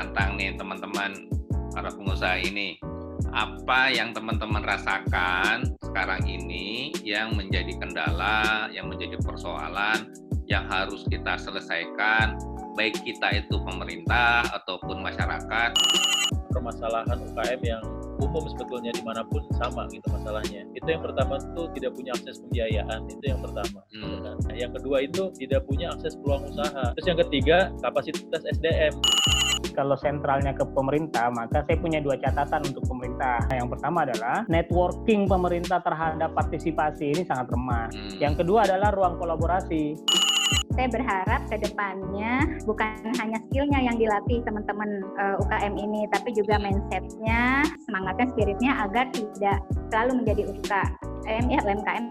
tantang nih teman-teman para pengusaha ini. Apa yang teman-teman rasakan sekarang ini yang menjadi kendala, yang menjadi persoalan, yang harus kita selesaikan, baik kita itu pemerintah ataupun masyarakat. Permasalahan UKM yang umum sebetulnya dimanapun sama gitu masalahnya. Itu yang pertama tuh tidak punya akses pembiayaan, itu yang pertama. Yang kedua itu tidak punya akses peluang usaha. Terus yang ketiga kapasitas SDM. Kalau sentralnya ke pemerintah, maka saya punya dua catatan untuk pemerintah. Yang pertama adalah networking pemerintah terhadap partisipasi ini sangat lemah. Yang kedua adalah ruang kolaborasi. Saya berharap ke depannya bukan hanya skillnya yang dilatih teman-teman UKM ini, tapi juga mindsetnya, semangatnya, spiritnya agar tidak selalu menjadi UMKM,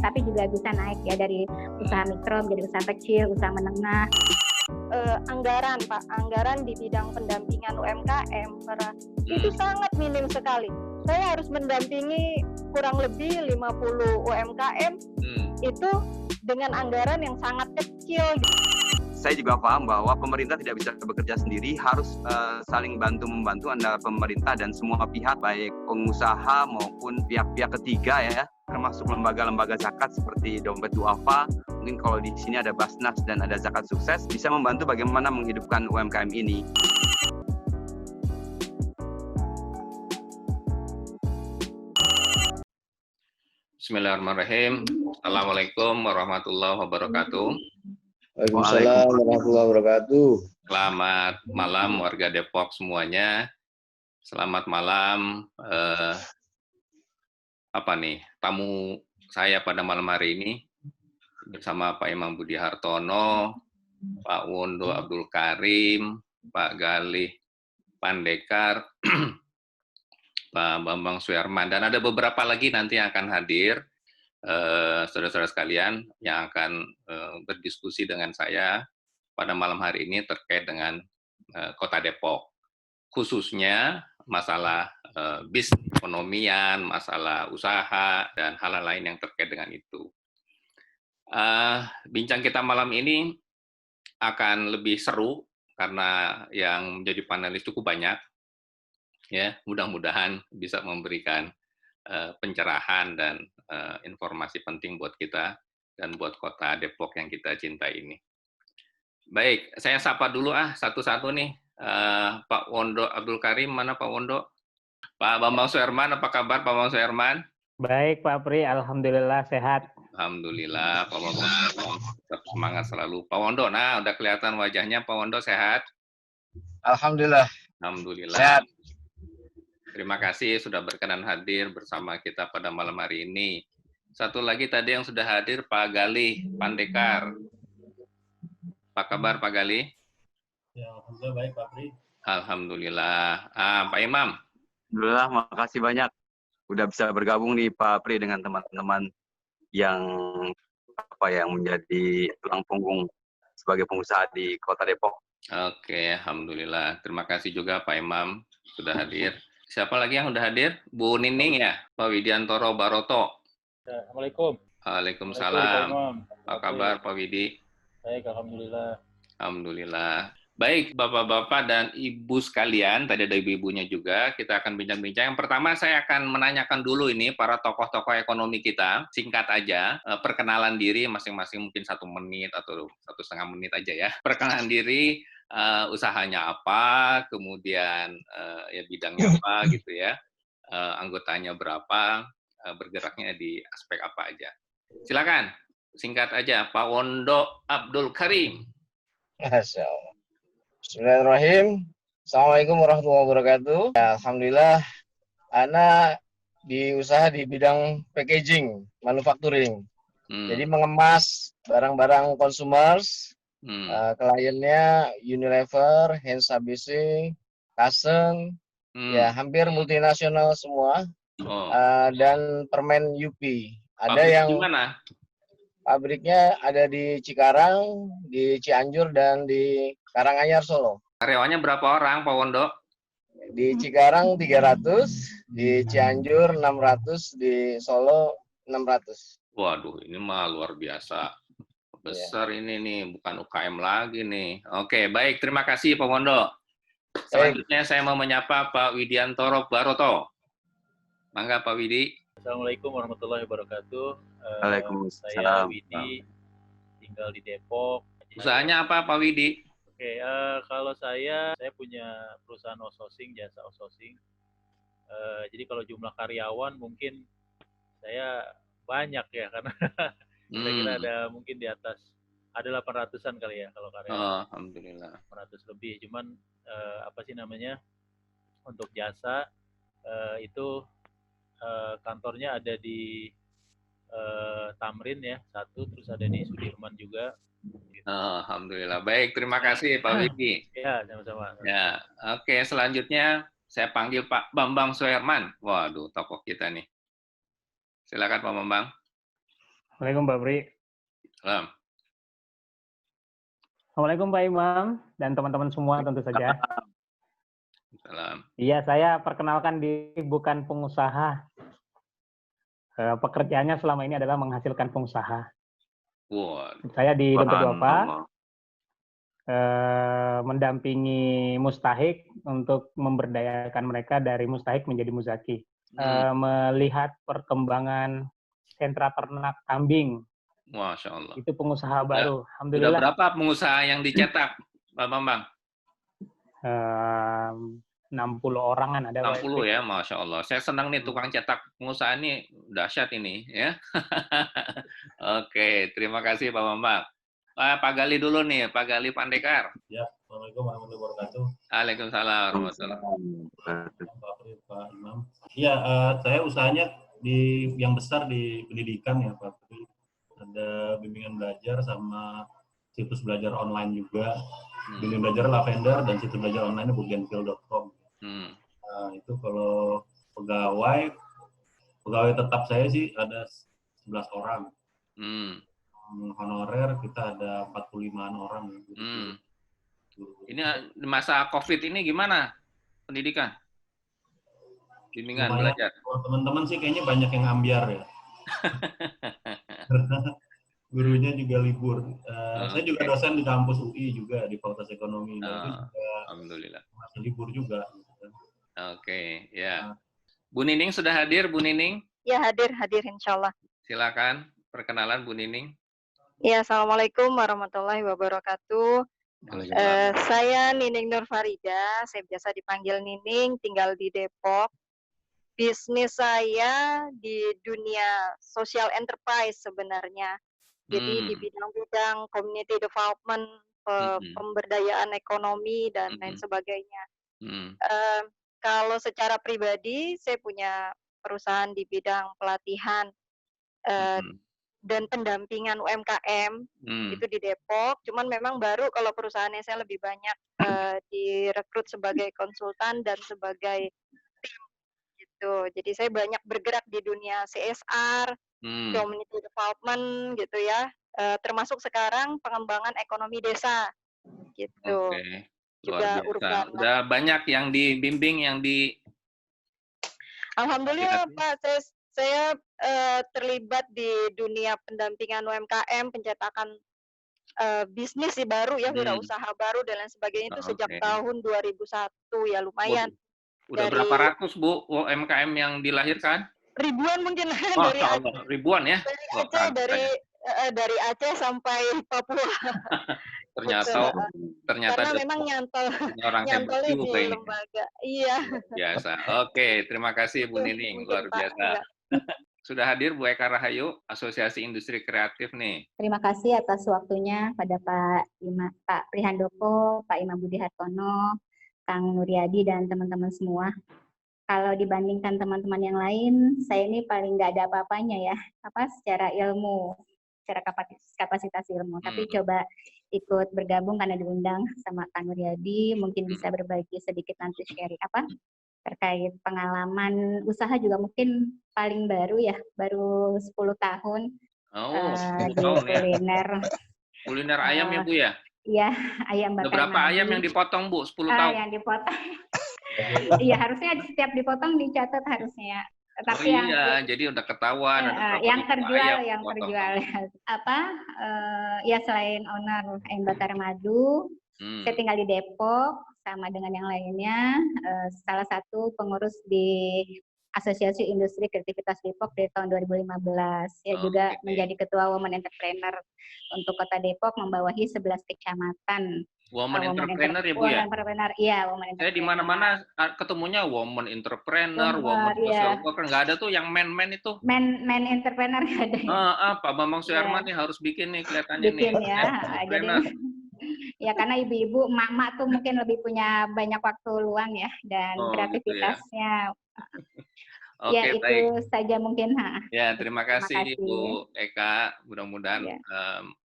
tapi juga bisa naik ya dari usaha mikro menjadi usaha kecil, usaha menengah. Anggaran di bidang pendampingan UMKM itu sangat minim sekali. Saya harus mendampingi kurang lebih 50 UMKM itu dengan anggaran yang sangat kecil. Saya juga paham bahwa pemerintah tidak bisa bekerja sendiri, harus saling bantu-membantu antara pemerintah dan semua pihak, baik pengusaha maupun pihak-pihak ketiga ya, termasuk lembaga-lembaga zakat seperti Dompet Duafa. Mungkin kalau di sini ada Basnas dan ada Zakat Sukses, bisa membantu bagaimana menghidupkan UMKM ini. Bismillahirrahmanirrahim. Assalamualaikum warahmatullahi wabarakatuh. Waalaikumsalam warahmatullahi wabarakatuh. Selamat malam warga Depok semuanya. Selamat malam. Tamu saya pada malam hari ini bersama Pak Imam Budi Hartono, Pak Wondo Abdul Karim, Pak Galih Pandekar, Pak Bambang Suyarman, dan ada beberapa lagi nanti yang akan hadir, saudara-saudara sekalian, yang akan berdiskusi dengan saya pada malam hari ini terkait dengan Kota Depok, khususnya masalah bisnis, ekonomian, masalah usaha, dan hal-hal lain yang terkait dengan itu. Bincang kita malam ini akan lebih seru karena yang menjadi panelis cukup banyak. Ya, mudah-mudahan bisa memberikan pencerahan dan informasi penting buat kita dan buat Kota Depok yang kita cintai ini. Baik, saya sapa dulu satu-satu nih. Pak Wondo Abdul Karim, mana Pak Wondo? Pak Bambang Suyarman, apa kabar Pak Bambang Suyarman? Baik Pak Pri, alhamdulillah sehat. Alhamdulillah, Pak Bambang tetap semangat selalu. Pak Wondo, nah udah kelihatan wajahnya, Pak Wondo sehat? Alhamdulillah. Alhamdulillah. Sehat. Terima kasih sudah berkenan hadir bersama kita pada malam hari ini. Satu lagi tadi yang sudah hadir, Pak Galih Pandekar. Apa kabar Pak Galih? Ya, alhamdulillah baik Pak Pri. Alhamdulillah. Pak Imam. Alhamdulillah, makasih banyak udah bisa bergabung nih Pak Pri dengan teman-teman yang menjadi tulang punggung sebagai pengusaha di Kota Depok. Oke, alhamdulillah. Terima kasih juga Pak Imam sudah hadir. Siapa lagi yang sudah hadir? Bu Nining ya, Pak Widiantoro Baroto. Assalamualaikum. Waalaikumsalam. Apa kabar Pak Widi? Baik, alhamdulillah. Alhamdulillah. Baik, Bapak-Bapak dan Ibu sekalian, tadi ada ibu-ibunya juga, kita akan bincang-bincang. Yang pertama saya akan menanyakan dulu ini para tokoh-tokoh ekonomi kita, singkat aja, perkenalan diri masing-masing mungkin 1 menit atau 1,5 menit aja ya. Perkenalan diri, usahanya apa, kemudian ya bidangnya apa gitu ya, anggotanya berapa, bergeraknya di aspek apa aja. Silakan, singkat aja, Pak Wondo Abdul Karim. Masya Allah. Bismillahirrahmanirrahim. Assalamualaikum warahmatullahi wabarakatuh. Ya, alhamdulillah, Ana usaha di bidang packaging, manufacturing. Jadi mengemas barang-barang consumers, kliennya Unilever, Heinz ABC, Kasen, ya hampir multinasional semua, dan permen UP. Ada pabrik yang gimana? Pabriknya ada di Cikarang, di Cianjur, dan di Karanganyar, Solo. Karyawannya berapa orang, Pak Wondo? Di Cikarang 300, di Cianjur 600, di Solo 600. Waduh, ini mah luar biasa. Besar ini nih, bukan UKM lagi nih. Oke, baik. Terima kasih Pak Wondo. Selanjutnya saya mau menyapa Pak Widiantoro Baroto. Mangga Pak Widi. Assalamualaikum warahmatullahi wabarakatuh. Waalaikumsalam. Saya Widi, tinggal di Depok. Usahanya apa Pak Widi? Oke, kalau saya punya perusahaan outsourcing, jasa outsourcing. Jadi kalau jumlah karyawan mungkin saya banyak ya, karena kira-kira ada mungkin di atas, ada 800-an kali ya kalau karyawan. Oh, alhamdulillah. 800 lebih, cuman apa sih namanya, untuk jasa itu kantornya ada di Tamrin ya, satu, terus ada di Sudirman juga. Gitu. Alhamdulillah. Baik, terima kasih Pak Widi. Ya, sama-sama. Ya, oke. Selanjutnya saya panggil Pak Bambang Soerman. Waduh, tokoh kita nih. Silakan Pak Bambang. Assalamualaikum Pak Bri. Salam. Assalamualaikum Pak Imam dan teman-teman semua tentu saja. Salam. Iya, saya perkenalkan diri, bukan pengusaha. Pekerjaannya selama ini adalah menghasilkan pengusaha. Wow. Saya di Dompet Duafa mendampingi mustahik untuk memberdayakan mereka dari mustahik menjadi muzaki. Melihat perkembangan sentra ternak kambing. Masya Allah. Itu pengusaha baru. Sudah Alhamdulillah. berapa pengusaha yang dicetak, Pak Bambang? 60 orangan ada. 60 ya, Masya Allah. Saya senang nih tukang cetak pengusaha ini, dahsyat ini ya. Oke, terima kasih Pak Bambang. Pak Gali dulu nih, Pak Gali Pandekar. Ya, Assalamualaikum warahmatullahi wabarakatuh. Waalaikumsalam warahmatullahi wabarakatuh. Pak Imam. Iya, saya usahanya yang besar di pendidikan ya Pak. Ada bimbingan belajar sama situs belajar online juga. Bimbingan belajar Lavender dan situs belajar online bookdenfil.com. Nah, itu kalau pegawai tetap saya sih ada 11 orang. Honorer kita ada 45-an orang. Ini masa COVID ini gimana pendidikan? Bimbingan belajar. Kalau teman-teman sih kayaknya banyak yang ambiar ya. Gurunya juga libur. Saya juga dosen di kampus UI juga di Fakultas Ekonomi. Itu juga alhamdulillah. Masih libur juga. Oke, ya. Bu Nining sudah hadir, Bu Nining? Ya, hadir insya Allah. Silakan perkenalan Bu Nining. Ya, Assalamualaikum warahmatullahi wabarakatuh. Saya Nining Nur Farida, saya biasa dipanggil Nining, tinggal di Depok. Bisnis saya di dunia social enterprise sebenarnya. Jadi di bidang-bidang community development, pemberdayaan ekonomi, dan lain sebagainya. Kalau secara pribadi, saya punya perusahaan di bidang pelatihan dan pendampingan UMKM, itu di Depok. Cuman memang baru kalau perusahaannya saya lebih banyak direkrut sebagai konsultan dan sebagai tim. Gitu. Jadi saya banyak bergerak di dunia CSR, community development gitu ya, termasuk sekarang pengembangan ekonomi desa gitu. Oke. Juga urban. Udah banyak yang dibimbing, yang di. Alhamdulillah Pak, saya terlibat di dunia pendampingan UMKM, pencetakan bisnis sih baru ya, wirausaha baru dan lain sebagainya itu sejak tahun 2001 ya, lumayan. Udah berapa ratus Bu UMKM yang dilahirkan? Ribuan mungkin. Dari Allah, ribuan ya? Dari Aceh sampai Papua. Ternyata karena memang nyantolnya di lembaga. Iya. Biasa. Oke, terima kasih Bu Nining, luar biasa. Sudah hadir Bu Eka Rahayu, Asosiasi Industri Kreatif nih. Terima kasih atas waktunya pada Pak Prihandoko, Pak Imam Budi Hartono, Kang Nuryadi, dan teman-teman semua. Kalau dibandingkan teman-teman yang lain, saya ini paling nggak ada apa-apanya ya, secara ilmu, secara kapasitas ilmu. Tapi coba ikut bergabung karena diundang sama Kang Nuryadi, mungkin bisa berbagi sedikit nanti sharing terkait pengalaman usaha juga mungkin paling baru ya, baru 10 tahun. Di kuliner. Kuliner ayam ya Bu ya? Iya, ayam bakar. Berapa ayam yang dipotong Bu? 10 tahun? Yang dipotong. Iya, harusnya setiap dipotong dicatat harusnya. Tapi jadi udah ketahuan. Yang terjual ya selain owner ayam bakar madu, saya tinggal di Depok. bersama dengan yang lainnya, salah satu pengurus di Asosiasi Industri Kreativitas Depok dari tahun 2015. Ya juga menjadi Ketua Women Entrepreneur untuk Kota Depok, membawahi 11 kecamatan. Women Entrepreneur ya Bu ya? Entrepreneur, iya, Women Saya Entrepreneur. di mana-mana ketemunya Women Entrepreneur, Women Social Worker, nggak ada tuh yang men itu. Men Entrepreneur nggak ada ya? Pak Bambang Suherman nih harus bikin nih kelihatannya bikin nih. Ya, jadi ya karena ibu-ibu, emak-emak tuh mungkin lebih punya banyak waktu luang ya, dan kreativitasnya. Oke, ya, itu baik. saja mungkin. Ya, terima kasih Bu Eka. Mudah-mudahan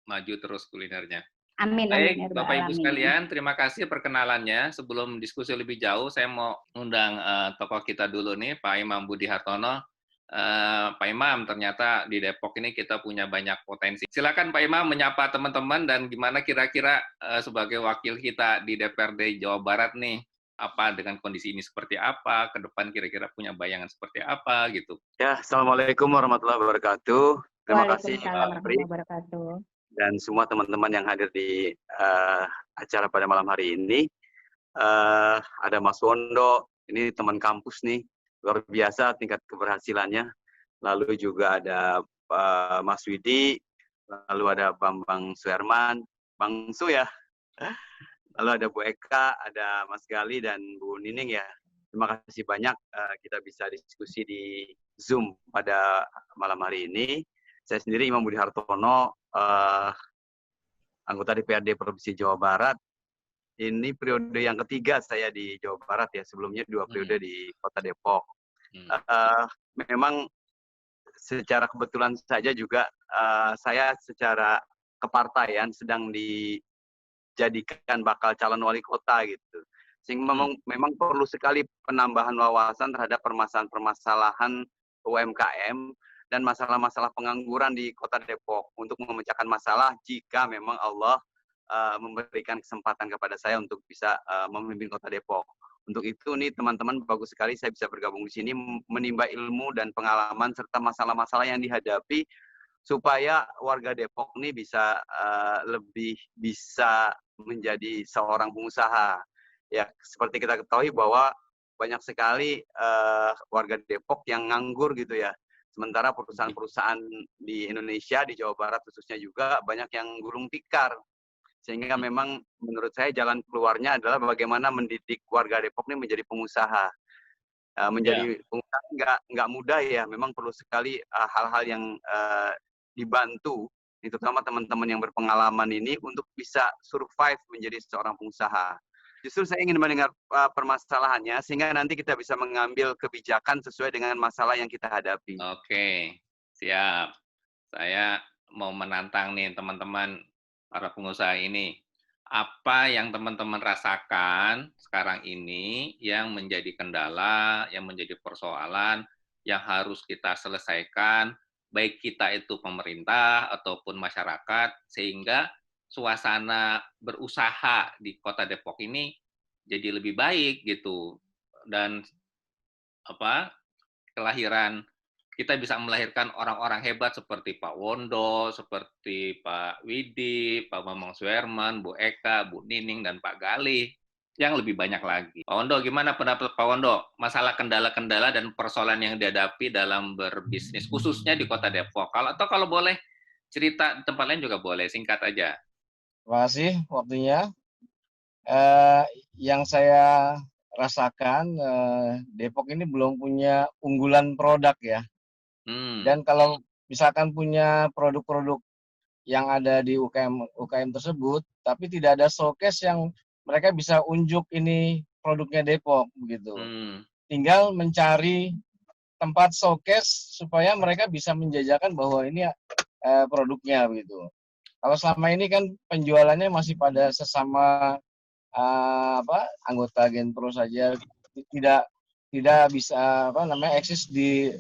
maju terus kulinernya. Amin. Baik, amin, Bapak Ibu sekalian, terima kasih perkenalannya. Sebelum diskusi lebih jauh, saya mau undang tokoh kita dulu nih, Pak Imam Budi Hartono. Pak Imam, ternyata di Depok ini kita punya banyak potensi. Silakan Pak Imam menyapa teman-teman dan gimana kira-kira sebagai wakil kita di DPRD Jawa Barat nih, apa dengan kondisi ini seperti apa, ke depan kira-kira punya bayangan seperti apa gitu. Ya, Assalamualaikum warahmatullahi wabarakatuh. Terima kasih Pak Pri dan semua teman-teman yang hadir di acara pada malam hari ini. Ada Mas Wondo, ini teman kampus nih, luar biasa tingkat keberhasilannya. Lalu juga ada Mas Widi, lalu ada Bambang Suherman, Bang Su ya. Lalu ada Bu Eka, ada Mas Gali dan Bu Nining ya. Terima kasih banyak kita bisa diskusi di Zoom pada malam hari ini. Saya sendiri Imam Budi Hartono, anggota DPRD Provinsi Jawa Barat. Ini periode yang ketiga saya di Jawa Barat ya, sebelumnya 2 periode di Kota Depok. Memang secara kebetulan saja juga saya secara kepartaian sedang dijadikan bakal calon wali kota gitu. Sehingga memang perlu sekali penambahan wawasan terhadap permasalahan-permasalahan UMKM dan masalah-masalah pengangguran di Kota Depok untuk memecahkan masalah jika memang Allah memberikan kesempatan kepada saya untuk bisa memimpin Kota Depok. Untuk itu nih teman-teman, bagus sekali saya bisa bergabung di sini menimba ilmu dan pengalaman serta masalah-masalah yang dihadapi supaya warga Depok nih bisa lebih bisa menjadi seorang pengusaha. Ya, seperti kita ketahui bahwa banyak sekali warga Depok yang nganggur gitu ya. Sementara perusahaan-perusahaan di Indonesia, di Jawa Barat khususnya juga banyak yang gulung tikar. Sehingga memang menurut saya jalan keluarnya adalah bagaimana mendidik warga Depok ini menjadi pengusaha. Menjadi pengusaha nggak mudah ya, memang perlu sekali hal-hal yang dibantu, terutama teman-teman yang berpengalaman ini untuk bisa survive menjadi seorang pengusaha. Justru saya ingin mendengar permasalahannya sehingga nanti kita bisa mengambil kebijakan sesuai dengan masalah yang kita hadapi. Oke, siap. Saya mau menantang nih teman-teman para pengusaha ini. Apa yang teman-teman rasakan sekarang ini yang menjadi kendala, yang menjadi persoalan, yang harus kita selesaikan, baik kita itu pemerintah ataupun masyarakat, sehingga suasana berusaha di Kota Depok ini jadi lebih baik gitu. Dan kita bisa melahirkan orang-orang hebat seperti Pak Wondo, seperti Pak Widi, Pak Bambang Suherman, Bu Eka, Bu Nining, dan Pak Galih, yang lebih banyak lagi. Pak Wondo, gimana pendapat Pak Wondo? Masalah kendala-kendala dan persoalan yang dihadapi dalam berbisnis, khususnya di Kota Depok. Atau kalau boleh cerita di tempat lain juga boleh, singkat aja. Terima kasih waktunya. Yang saya rasakan, Depok ini belum punya unggulan produk ya. Dan kalau misalkan punya produk-produk yang ada di UKM tersebut, tapi tidak ada showcase yang mereka bisa unjuk ini produknya Depok begitu. Tinggal mencari tempat showcase supaya mereka bisa menjajakan bahwa ini produknya begitu. Kalau selama ini kan penjualannya masih pada sesama anggota Genpro saja, tidak bisa eksis di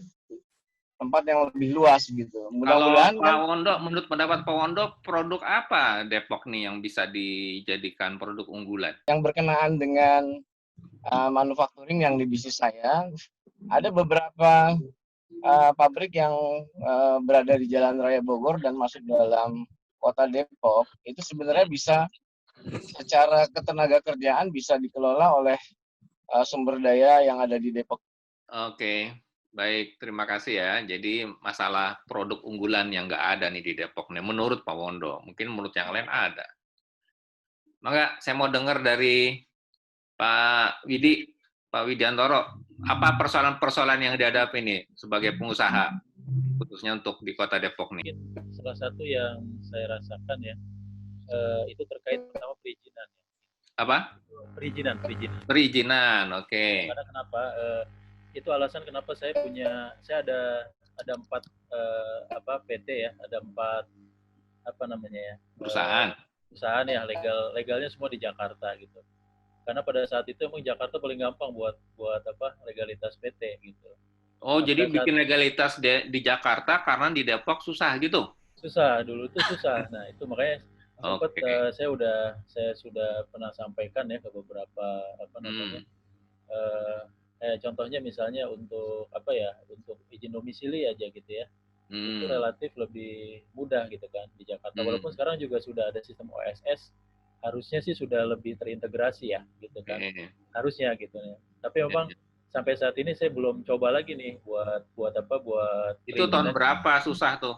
tempat yang lebih luas gitu. Mudah-mudahan Pak Wondo, menurut pendapat Pak Wondo, produk apa Depok nih yang bisa dijadikan produk unggulan? Yang berkenaan dengan manufacturing yang di bisnis saya, ada beberapa pabrik yang berada di Jalan Raya Bogor dan masuk dalam Kota Depok, itu sebenarnya bisa secara ketenaga kerjaan bisa dikelola oleh sumber daya yang ada di Depok. Oke, baik, terima kasih ya. Jadi masalah produk unggulan yang nggak ada nih di Depok nih, menurut Pak Wondo, mungkin menurut yang lain ada. Maka saya mau dengar dari Pak Widiantoro, apa persoalan-persoalan yang dihadapi nih sebagai pengusaha, khususnya untuk di Kota Depok nih? Salah satu yang saya rasakan ya, itu terkait sama perizinan. Apa? Perizinan, oke. Okay. Karena kenapa? Itu alasan kenapa saya ada 4 PT ya, ada 4 perusahaan ya, legalnya semua di Jakarta gitu. Karena pada saat itu emang Jakarta paling gampang buat legalitas PT gitu. Oh, jadi bikin legalitas di Jakarta karena di Depok susah gitu? Susah, dulu tuh susah. Nah, itu makanya sempat saya sudah pernah sampaikan ya ke beberapa contohnya misalnya untuk untuk izin domisili aja gitu ya. Itu relatif lebih mudah gitu kan di Jakarta. Walaupun sekarang juga sudah ada sistem OSS, harusnya sih sudah lebih terintegrasi ya gitu kan. Harusnya gitu ya. Tapi memang sampai saat ini saya belum coba lagi nih buat itu tahun berapa susah tuh?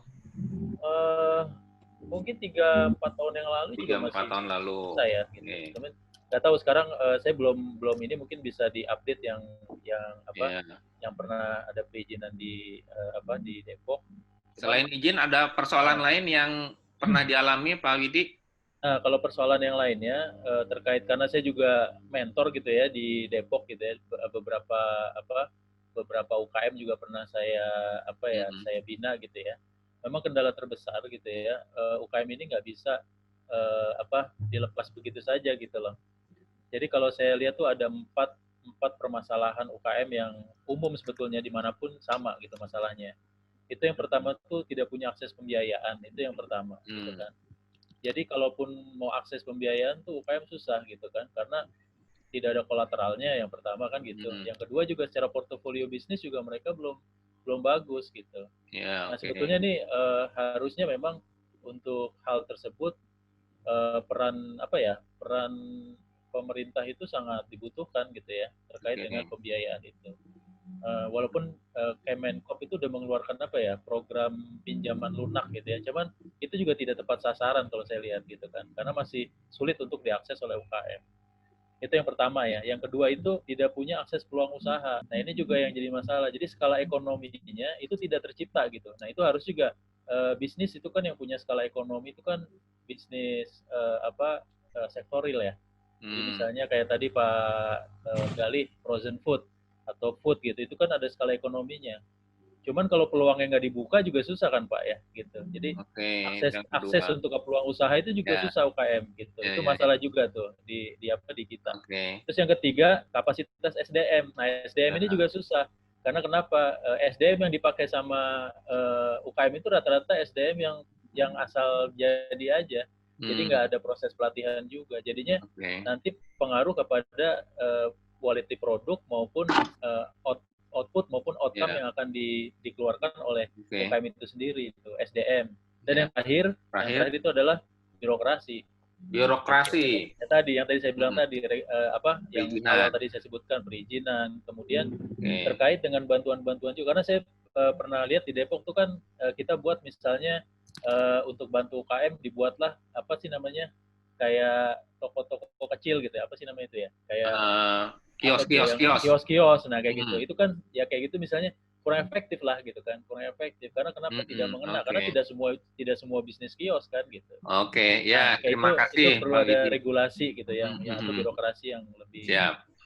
Mungkin 3-4 tahun yang lalu juga masih 3-4 tahun lalu. Saya gitu. Cuman nggak tahu sekarang saya belum ini mungkin bisa diupdate yang pernah ada perizinan di Depok. Selain izin ada persoalan lain yang pernah dialami Pak Widi? Nah, kalau persoalan yang lainnya terkait karena saya juga mentor gitu ya di Depok gitu ya, beberapa UKM juga pernah saya saya bina gitu ya. Memang kendala terbesar gitu ya, UKM ini nggak bisa dilepas begitu saja gitu loh. Jadi kalau saya lihat tuh ada 4 permasalahan UKM yang umum sebetulnya dimanapun sama gitu masalahnya. Itu yang pertama tuh tidak punya akses pembiayaan, itu yang pertama gitu kan. Jadi kalaupun mau akses pembiayaan tuh UKM susah gitu kan, karena tidak ada kolateralnya yang pertama kan gitu. Yang kedua juga secara portofolio bisnis juga mereka belum bagus gitu. Nah sebetulnya nih harusnya memang untuk hal tersebut peran pemerintah itu sangat dibutuhkan gitu ya terkait dengan pembiayaan itu. Walaupun Kemenkop itu udah mengeluarkan program pinjaman lunak gitu ya, cuman itu juga tidak tepat sasaran kalau saya lihat gitu kan, karena masih sulit untuk diakses oleh UKM. Itu yang pertama ya. Yang kedua itu tidak punya akses peluang usaha. Nah ini juga yang jadi masalah. Jadi skala ekonominya itu tidak tercipta gitu. Nah itu harus juga bisnis itu kan yang punya skala ekonomi itu kan bisnis sektoril ya. Jadi misalnya kayak tadi Pak Galih frozen food atau food gitu, itu kan ada skala ekonominya. Cuman kalau peluangnya nggak dibuka juga susah kan Pak ya, gitu. Jadi akses untuk peluang usaha itu juga susah UKM gitu. Itu masalah juga tuh di kita. Terus yang ketiga kapasitas SDM. Nah SDM ini juga susah. Karena kenapa? SDM yang dipakai sama UKM itu rata-rata SDM yang asal jadi aja. Jadi nggak ada proses pelatihan juga. Jadinya nanti pengaruh kepada quality produk maupun output maupun outcome yang akan dikeluarkan oleh UKM itu sendiri, itu SDM. Dan yang terakhir itu adalah birokrasi. Yang tadi saya bilang tadi yang awal tadi saya sebutkan perizinan, kemudian terkait dengan bantuan-bantuan juga, karena saya pernah lihat di Depok tuh kan kita buat misalnya untuk bantu UKM dibuatlah kayak toko-toko kecil gitu ya, apa sih namanya itu ya, kayak kios. Nah kayak gitu, itu kan ya kayak gitu misalnya kurang efektif lah gitu kan, karena kenapa tidak mengena, karena tidak semua bisnis kios kan gitu. Terima kasih. Itu perlu ada regulasi gitu yang atau birokrasi yang lebih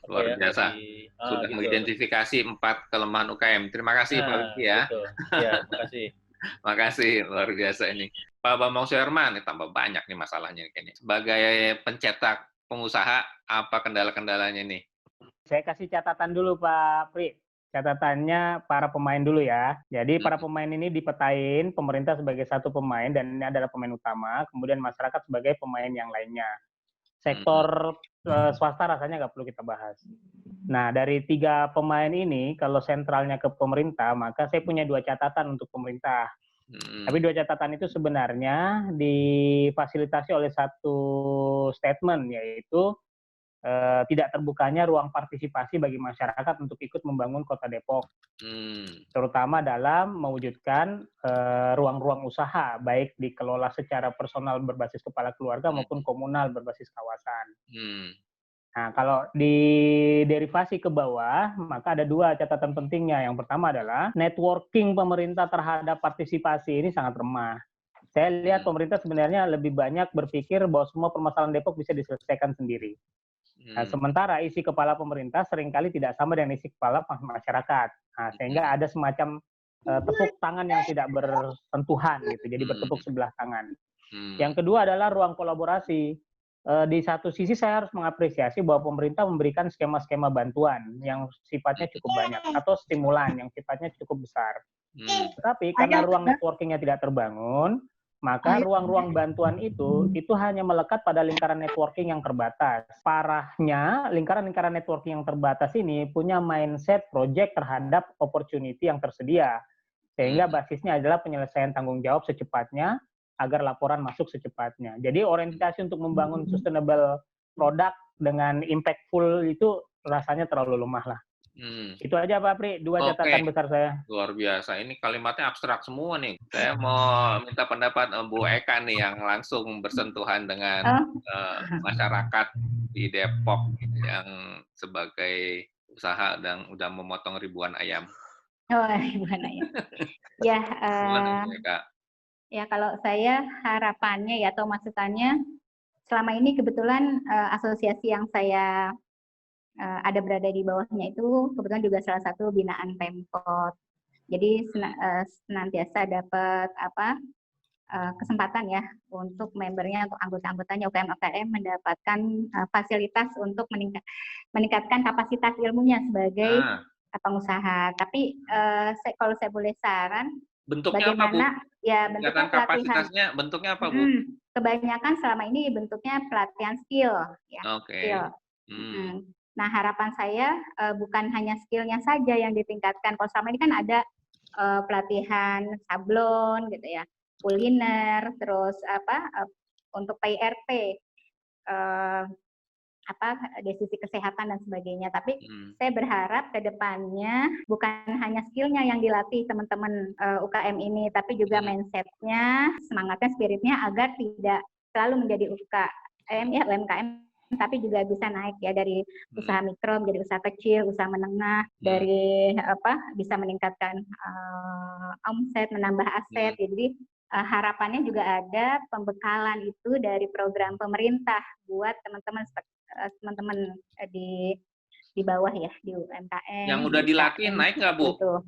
luar biasa. Sudah mengidentifikasi 4 kelemahan UKM. Terima kasih Pak Widi ya. Terima kasih. Makasih, luar biasa ini. Pak Bambang Suherman, tambah banyak nih masalahnya kayaknya. Sebagai pencetak pengusaha, apa kendala-kendalanya nih? Saya kasih catatan dulu Pak Pri. Catatannya para pemain dulu ya. Jadi para pemain ini dipetain, pemerintah sebagai satu pemain dan ini adalah pemain utama, kemudian masyarakat sebagai pemain yang lainnya. Sektor swasta rasanya nggak perlu kita bahas. Nah dari 3 pemain ini, kalau sentralnya ke pemerintah, maka saya punya 2 catatan untuk pemerintah. Tapi dua catatan itu sebenarnya difasilitasi oleh satu statement, yaitu tidak terbukanya ruang partisipasi bagi masyarakat untuk ikut membangun Kota Depok, terutama dalam mewujudkan ruang-ruang usaha, baik dikelola secara personal berbasis kepala keluarga maupun komunal berbasis kawasan. Nah, kalau diderivasi ke bawah, maka ada dua catatan pentingnya. Yang pertama adalah networking pemerintah terhadap partisipasi ini sangat remah. Saya lihat pemerintah sebenarnya lebih banyak berpikir bahwa semua permasalahan Depok bisa diselesaikan sendiri. Nah, sementara isi kepala pemerintah seringkali tidak sama dengan isi kepala masyarakat. Nah, sehingga ada semacam tepuk tangan yang tidak bersentuhan gitu. Jadi bertepuk sebelah tangan. Yang kedua adalah ruang kolaborasi. Di satu sisi saya harus mengapresiasi bahwa pemerintah memberikan skema-skema bantuan yang sifatnya cukup banyak atau stimulan yang sifatnya cukup besar. Tetapi karena ruang networking-nya tidak terbangun, maka ruang-ruang bantuan itu hanya melekat pada lingkaran networking yang terbatas. Parahnya, lingkaran-lingkaran networking yang terbatas ini punya mindset project terhadap opportunity yang tersedia. Sehingga basisnya adalah penyelesaian tanggung jawab secepatnya, agar laporan masuk secepatnya. Jadi orientasi untuk membangun sustainable product dengan impactful itu rasanya terlalu lemah lah. Itu aja Pak Pri, dua catatan besar saya. Luar biasa, ini kalimatnya abstrak semua nih. Saya mau minta pendapat Bu Eka nih yang langsung bersentuhan dengan masyarakat di Depok yang sebagai usaha dan udah memotong ribuan ayam. Ribuan ayam. Ya, Bu Eka? Ya, kalau saya harapannya ya atau masukannya, selama ini kebetulan asosiasi yang saya ada berada di bawahnya itu kebetulan juga salah satu binaan Pemkot. Jadi senantiasa dapat kesempatan ya untuk membernya, untuk anggota-anggotanya UKM mendapatkan fasilitas untuk meningkatkan kapasitas ilmunya sebagai pengusaha. Tapi kalau saya boleh saran, bentuknya bagaimana apa, Bu? Ya bentuknya kapasitasnya bentuknya apa, Bu? Kebanyakan selama ini bentuknya pelatihan skill ya. Skill. Nah, harapan saya bukan hanya skillnya saja yang ditingkatkan. Kalau selama ini kan ada pelatihan sablon gitu ya, kuliner, terus untuk PIRT, dari sisi kesehatan dan sebagainya. Tapi saya berharap ke depannya bukan hanya skillnya yang dilatih teman-teman UKM ini, tapi juga mindsetnya, semangatnya, spiritnya agar tidak selalu menjadi UMKM, tapi juga bisa naik ya dari usaha mikro menjadi usaha kecil, usaha menengah, dari bisa meningkatkan omset, menambah aset. Jadi harapannya juga ada pembekalan itu dari program pemerintah buat teman-teman di bawah ya, di UMKM. Yang udah dilatih naik nggak, Bu? Itu.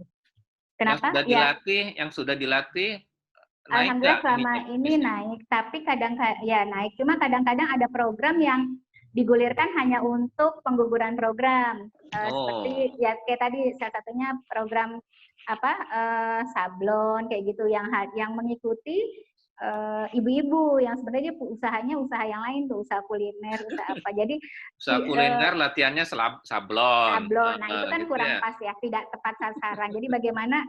Kenapa? Yang sudah dilatih naik Alhamdulillah nggak? selama ini naik, tapi naik. Cuma kadang-kadang ada program yang digulirkan hanya untuk pengguguran program. Seperti ya kayak tadi salah satunya program sablon kayak gitu yang mengikuti ibu-ibu yang sebenarnya usahanya usaha yang lain tuh, usaha kuliner, usaha apa. Jadi usaha kuliner latihannya sablon. Nah, itu kan gitu kurang pas ya, tidak tepat sasaran. Jadi bagaimana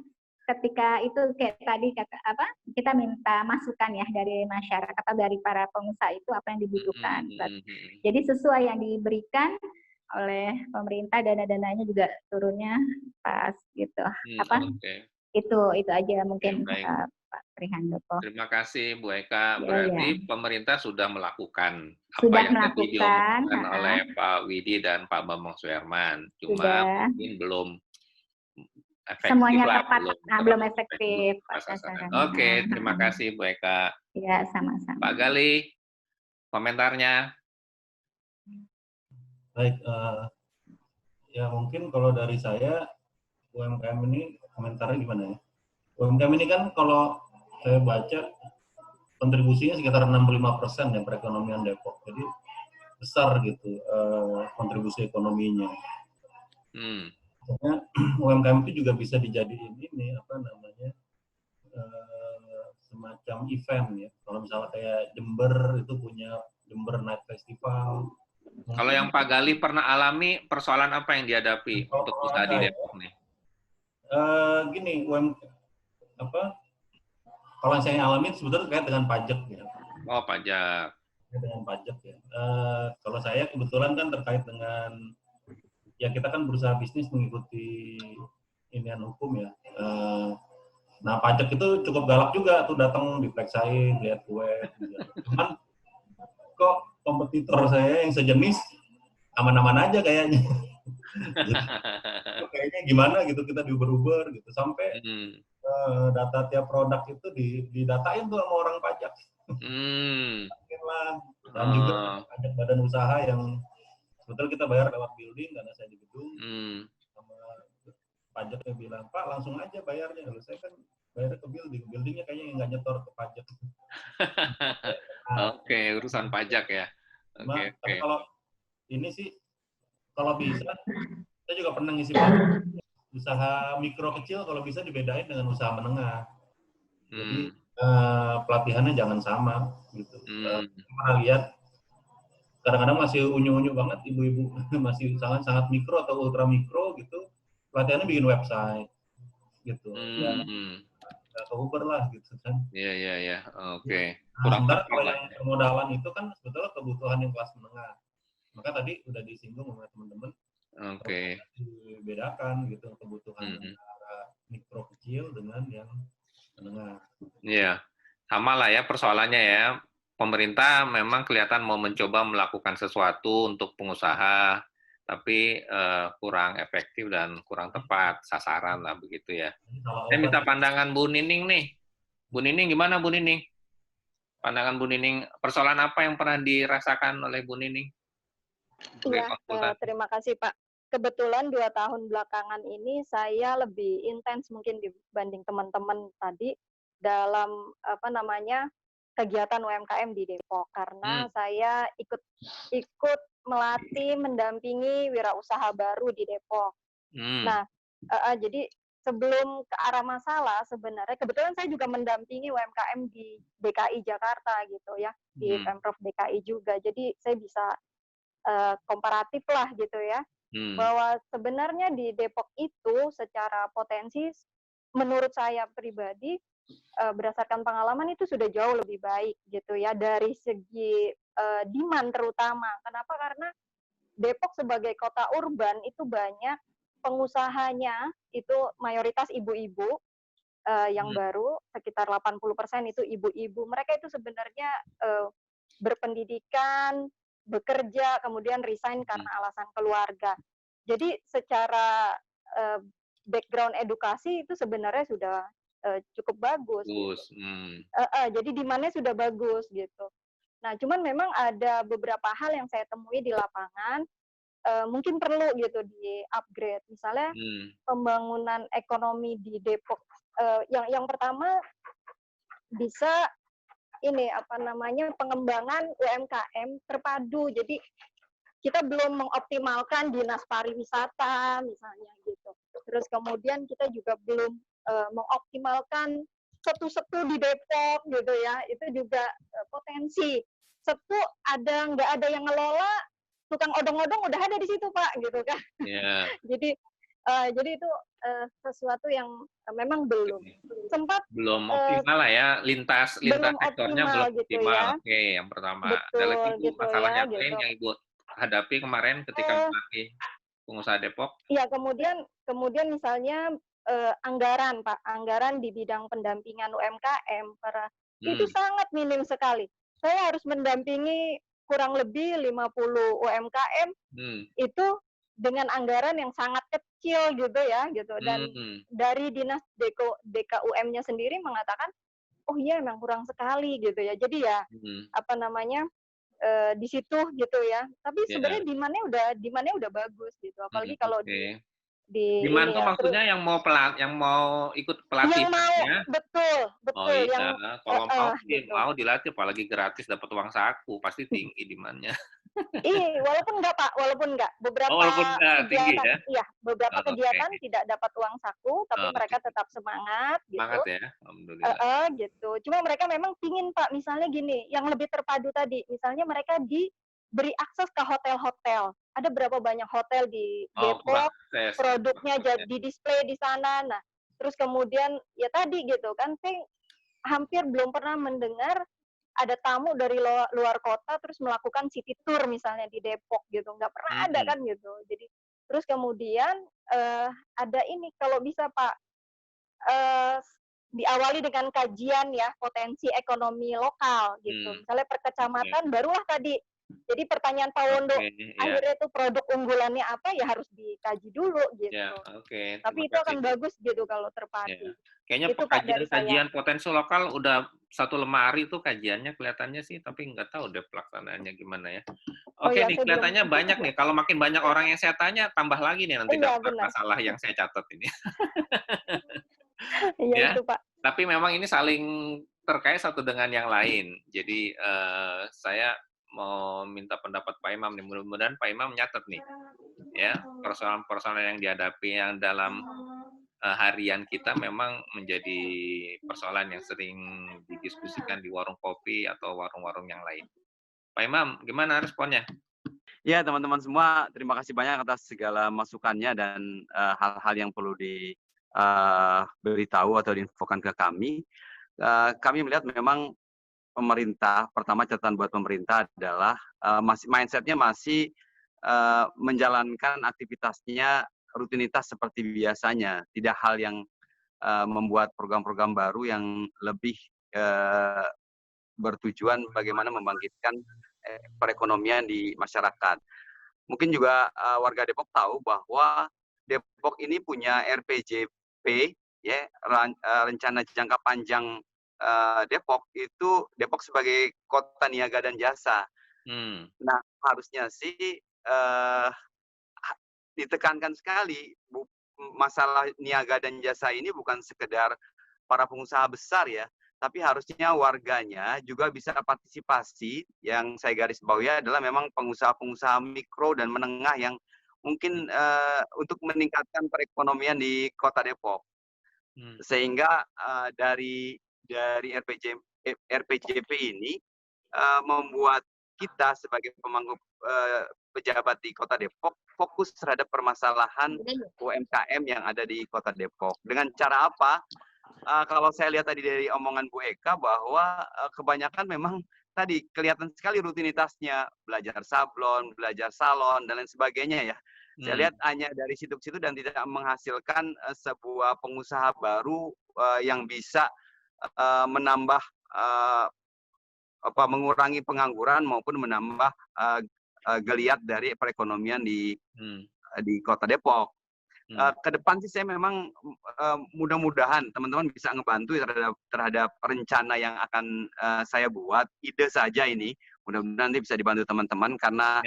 ketika itu kayak tadi kita minta masukan ya dari masyarakat atau dari para pengusaha itu apa yang dibutuhkan. Jadi sesuai yang diberikan oleh pemerintah, dana-dananya juga turunnya pas gitu. Itu aja mungkin Pak Trihandoko. Terima kasih Bu Eka. Berarti pemerintah sudah melakukan apa yang tadi diomongkan oleh Pak Widi dan Pak Bambang Suherman. Cuma mungkin belum efektif. Semuanya tepat, belum efektif. Oke, terima kasih Bu Eka. Ya, sama-sama. Pak Gali, komentarnya. Baik, ya mungkin kalau dari saya UMKM ini komentarnya gimana ya? UMKM ini kan kalau saya baca kontribusinya sekitar 65% ya perekonomian Depok, jadi besar gitu kontribusi ekonominya. Maksudnya UMKM itu juga bisa dijadiin ini semacam event ya. Kalau misalnya kayak Jember itu punya Jember Night Festival. Kalau yang Pak Gali pernah alami, persoalan apa yang dihadapi untuk usaha di Depok nih? Gini, Kalau yang saya alami sebetulnya terkait dengan pajak ya. Oh, pajak. Dengan pajak ya. Kalau saya kebetulan kan terkait dengan ya kita kan berusaha bisnis mengikuti inian hukum ya. Nah pajak itu cukup galak juga tuh, datang diperiksain, lihat web. Cuman kok kompetitor saya yang sejenis aman-aman aja kayaknya. Kayaknya gimana gitu, kita diuber-uber gitu sampai data tiap produk itu didatain tuh sama orang pajak. Dan juga pajak badan usaha yang sebetulnya kita bayar lewat building karena saya di gedung. Sama pajaknya bilang, Pak langsung aja bayarnya. Lalu saya kan bayarnya ke buildingnya kayaknya nggak nyetor ke pajak. Oke, urusan pajak ya. Oke. Tapi kalau ini sih, kalau bisa, saya juga pernah ngisi pajak. Usaha mikro kecil kalau bisa dibedain dengan usaha menengah. Jadi pelatihannya jangan sama gitu. Pernah lihat kadang-kadang masih unyu-unyu banget ibu-ibu masih sangat mikro atau ultra mikro gitu, pelatihannya bikin website gitu. Nggak keuber lah gitu kan. Iya. Oke. Sementara kalau yang permodalan itu kan sebetulnya kebutuhan yang kelas menengah. Maka tadi udah disinggung sama teman-teman. Oke. Dibedakan gitu kebutuhan antara mikro kecil dengan yang menengah. Iya. Sama lah ya persoalannya ya. Pemerintah memang kelihatan mau mencoba melakukan sesuatu untuk pengusaha, tapi kurang efektif dan kurang tepat sasaran lah begitu ya. Saya minta pandangan Bu Nining nih. Bu Nining gimana Bu Nining? Pandangan Bu Nining, persoalan apa yang pernah dirasakan oleh Bu Nining? Iya, terima kasih Pak. Kebetulan 2 tahun belakangan ini saya lebih intens mungkin dibanding teman-teman tadi dalam kegiatan UMKM di Depok, karena saya ikut melatih, mendampingi wirausaha baru di Depok. Nah, jadi sebelum ke arah masalah sebenarnya kebetulan saya juga mendampingi UMKM di DKI Jakarta gitu ya, di Pemprov DKI juga. Jadi saya bisa komparatif lah gitu ya, bahwa sebenarnya di Depok itu secara potensi menurut saya pribadi berdasarkan pengalaman itu sudah jauh lebih baik gitu ya, dari segi demand terutama. Kenapa? Karena Depok sebagai kota urban itu banyak pengusahanya itu mayoritas ibu-ibu yang baru, sekitar 80% itu ibu-ibu. Mereka itu sebenarnya berpendidikan, bekerja, kemudian resign karena alasan keluarga. Jadi secara background edukasi itu sebenarnya sudah cukup bagus. Gitu. Jadi demand-nya sudah bagus gitu. Nah, cuman memang ada beberapa hal yang saya temui di lapangan, mungkin perlu gitu di-upgrade. Misalnya pembangunan ekonomi di Depok. Yang pertama bisa pengembangan UMKM terpadu. Jadi kita belum mengoptimalkan dinas pariwisata misalnya gitu. Terus kemudian kita juga belum mengoptimalkan setu-setu di Depok gitu ya. Itu juga potensi. Setu nggak ada yang ngelola, tukang odong-odong udah ada di situ Pak gitu kan. Yeah. Jadi itu sesuatu yang memang belum optimal lah ya, lintas sektornya belum gitu optimal. Ya. Oke, yang pertama. Betul, ada lagi gitu masalah ya, yang lain yang Ibu hadapi kemarin ketika melatih pengusaha Depok? Iya, kemudian misalnya anggaran Pak, anggaran di bidang pendampingan UMKM itu sangat minim sekali. Saya harus mendampingi kurang lebih 50 UMKM itu dengan anggaran yang sangat kecil gitu ya, gitu. Dan dari dinas DKUM-nya sendiri mengatakan, oh iya emang kurang sekali gitu ya. Jadi ya di situ gitu ya. Tapi sebenarnya demand-nya udah bagus gitu. Apalagi kalau di demand itu maksudnya yang mau ikut pelatihannya. Betul. Oh iya, kalau mau dilatih apalagi gratis dapat uang saku, pasti tinggi demand-nya. Walaupun enggak. Beberapa kegiatan, ya? Iya, beberapa kegiatan tidak dapat uang saku, tapi mereka tetap semangat gitu. Semangat ya, alhamdulillah. Gitu. Cuma mereka memang pingin Pak, misalnya gini, yang lebih terpadu tadi, misalnya mereka diberi akses ke hotel-hotel. Ada berapa banyak hotel di Depok, produknya jadi display di sana. Nah, terus kemudian ya tadi gitu kan, saya hampir belum pernah mendengar ada tamu dari luar kota terus melakukan city tour misalnya di Depok gitu, nggak pernah ada kan gitu. Jadi terus kemudian ada ini kalau bisa Pak diawali dengan kajian ya potensi ekonomi lokal gitu. Misalnya per kecamatan barulah tadi. Jadi pertanyaan Pak Wondo akhirnya itu produk unggulannya apa ya harus dikaji dulu gitu. Tapi itu akan bagus gitu kalau terpadu. Kayaknya itu kajian potensi lokal udah satu lemari tuh kajiannya kelihatannya sih, tapi nggak tahu deh pelaksanaannya gimana ya. Nih kelihatannya banyak nih. Kalau makin banyak orang yang saya tanya, tambah lagi nih nanti daftar masalah yang saya catat ini. Iya itu Pak. Tapi memang ini saling terkait satu dengan yang lain. Jadi saya mau minta pendapat Pak Imam nih. Mudah-mudahan Pak Imam nyatet nih, ya persoalan-persoalan yang dihadapi yang dalam harian kita memang menjadi persoalan yang sering didiskusikan di warung kopi atau warung-warung yang lain. Pak Imam, gimana responnya? Ya, teman-teman semua, terima kasih banyak atas segala masukannya dan hal-hal yang perlu diberitahu atau diinfokan ke kami. Kami melihat memang pemerintah, pertama catatan buat pemerintah adalah mindset-nya masih menjalankan aktivitasnya rutinitas seperti biasanya, tidak hal yang membuat program-program baru yang lebih bertujuan bagaimana membangkitkan perekonomian di masyarakat. Mungkin juga warga Depok tahu bahwa Depok ini punya RPJP, ya, rencana jangka panjang Depok itu Depok sebagai kota niaga dan jasa. Nah, harusnya sih ditekankan sekali masalah niaga dan jasa ini bukan sekedar para pengusaha besar ya, tapi harusnya warganya juga bisa partisipasi. Yang saya garis bawahi adalah memang pengusaha-pengusaha mikro dan menengah yang mungkin untuk meningkatkan perekonomian di Kota Depok. Sehingga dari RPJP ini membuat kita sebagai pemangku pejabat di Kota Depok fokus terhadap permasalahan UMKM yang ada di Kota Depok. Dengan cara apa? Kalau saya lihat tadi dari omongan Bu Eka bahwa kebanyakan memang tadi kelihatan sekali rutinitasnya, belajar sablon, belajar salon, dan lain sebagainya ya. Saya lihat hanya dari situ-situ dan tidak menghasilkan sebuah pengusaha baru yang bisa menambah mengurangi pengangguran maupun menambah geliat dari perekonomian di Kota Depok. Ke depan sih saya memang mudah-mudahan teman-teman bisa ngebantu terhadap rencana yang akan saya buat. Ide saja ini, mudah-mudahan nanti bisa dibantu teman-teman karena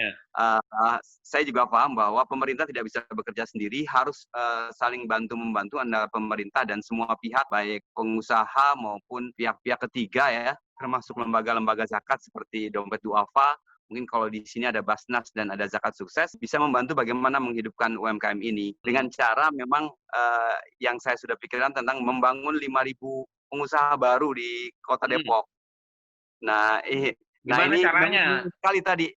saya juga paham bahwa pemerintah tidak bisa bekerja sendiri, harus saling bantu-membantu antara pemerintah dan semua pihak, baik pengusaha maupun pihak-pihak ketiga ya, termasuk lembaga-lembaga zakat seperti Dompet Duafa. Mungkin kalau di sini ada Basnas dan ada Zakat Sukses, bisa membantu bagaimana menghidupkan UMKM ini. Dengan cara memang yang saya sudah pikirkan tentang membangun 5.000 pengusaha baru di Kota Depok. Nah, gimana ini caranya? Sekali tadi.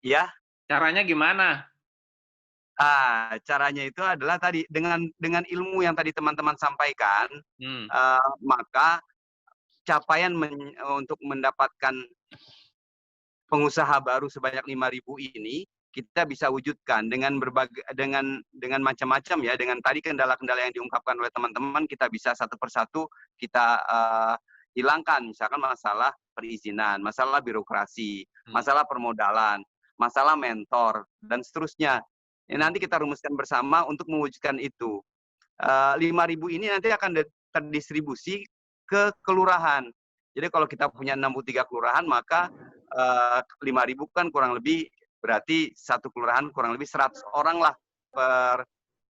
Ya? Caranya gimana? Caranya itu adalah tadi dengan ilmu yang tadi teman-teman sampaikan, maka capaian untuk mendapatkan pengusaha baru sebanyak 5.000 ini kita bisa wujudkan dengan macam-macam ya, dengan tadi kendala-kendala yang diungkapkan oleh teman-teman, kita bisa satu persatu kita hilangkan, misalkan masalah perizinan, masalah birokrasi, masalah permodalan, masalah mentor, dan seterusnya. Nanti kita rumuskan bersama untuk mewujudkan itu. 5.000 ini nanti akan terdistribusi ke kelurahan. Jadi kalau kita punya 63 kelurahan, maka 5.000 kan kurang lebih berarti satu kelurahan kurang lebih 100 orang lah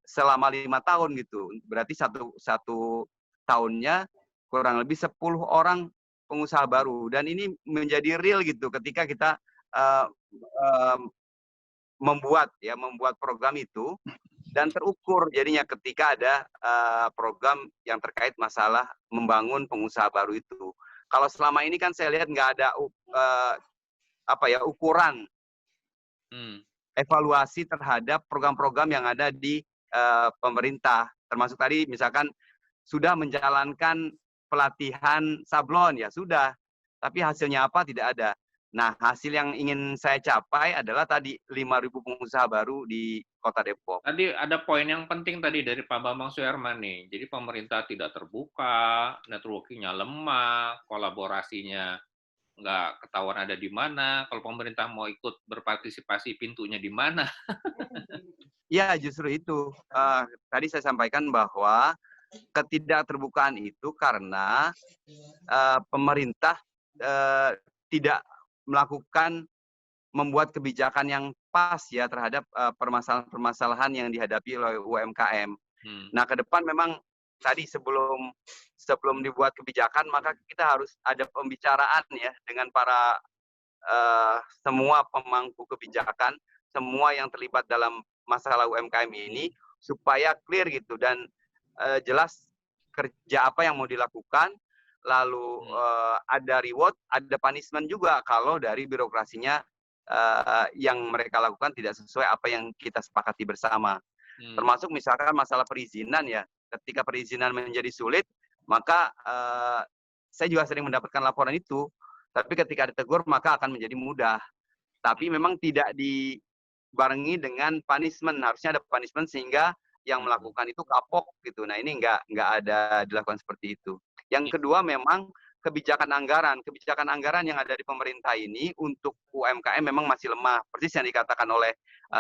selama 5 tahun gitu. Berarti satu tahunnya kurang lebih 10 orang pengusaha baru. Dan ini menjadi real gitu ketika kita membuat program itu dan terukur jadinya ketika ada program yang terkait masalah membangun pengusaha baru itu. Kalau selama ini kan saya lihat nggak ada ukuran evaluasi terhadap program-program yang ada di pemerintah, termasuk tadi misalkan sudah menjalankan pelatihan sablon, ya sudah. Tapi hasilnya apa? Tidak ada. Nah, hasil yang ingin saya capai adalah tadi 5.000 pengusaha baru di Kota Depok. Tadi ada poin yang penting tadi dari Pak Bambang Suyarman nih. Jadi pemerintah tidak terbuka, networking-nya lemah, kolaborasinya nggak ketahuan ada di mana. Kalau pemerintah mau ikut berpartisipasi, pintunya di mana? Ya, justru itu. Tadi saya sampaikan bahwa ketidakterbukaan itu karena pemerintah tidak membuat kebijakan yang pas ya terhadap permasalahan-permasalahan yang dihadapi oleh UMKM. Nah, ke depan memang tadi sebelum dibuat kebijakan, maka kita harus ada pembicaraan ya dengan para semua pemangku kebijakan, semua yang terlibat dalam masalah UMKM ini supaya clear gitu dan jelas kerja apa yang mau dilakukan. Lalu ada reward, ada punishment juga kalau dari birokrasinya yang mereka lakukan tidak sesuai apa yang kita sepakati bersama. Termasuk misalkan masalah perizinan ya. Ketika perizinan menjadi sulit, maka saya juga sering mendapatkan laporan itu. Tapi ketika ditegur, maka akan menjadi mudah. Tapi memang tidak dibarengi dengan punishment. Harusnya ada punishment sehingga yang melakukan itu kapok gitu. Nah, ini nggak ada dilakukan seperti itu. Yang kedua memang kebijakan anggaran. Kebijakan anggaran yang ada di pemerintah ini untuk UMKM memang masih lemah. Persis yang dikatakan oleh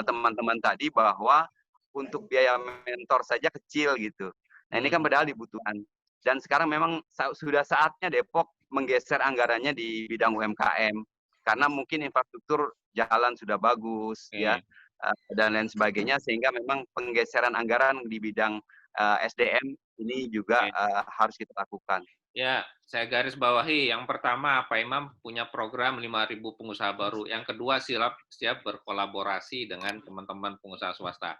teman-teman tadi bahwa untuk biaya mentor saja kecil gitu. Nah, ini kan padahal dibutuhkan. Dan sekarang memang sudah saatnya Depok menggeser anggarannya di bidang UMKM. Karena mungkin infrastruktur jalan sudah bagus ya dan lain sebagainya, sehingga memang penggeseran anggaran di bidang SDM ini juga harus kita lakukan. Ya, saya garis bawahi. Yang pertama, Pak Imam punya program 5.000 pengusaha baru. Yang kedua, siap berkolaborasi dengan teman-teman pengusaha swasta.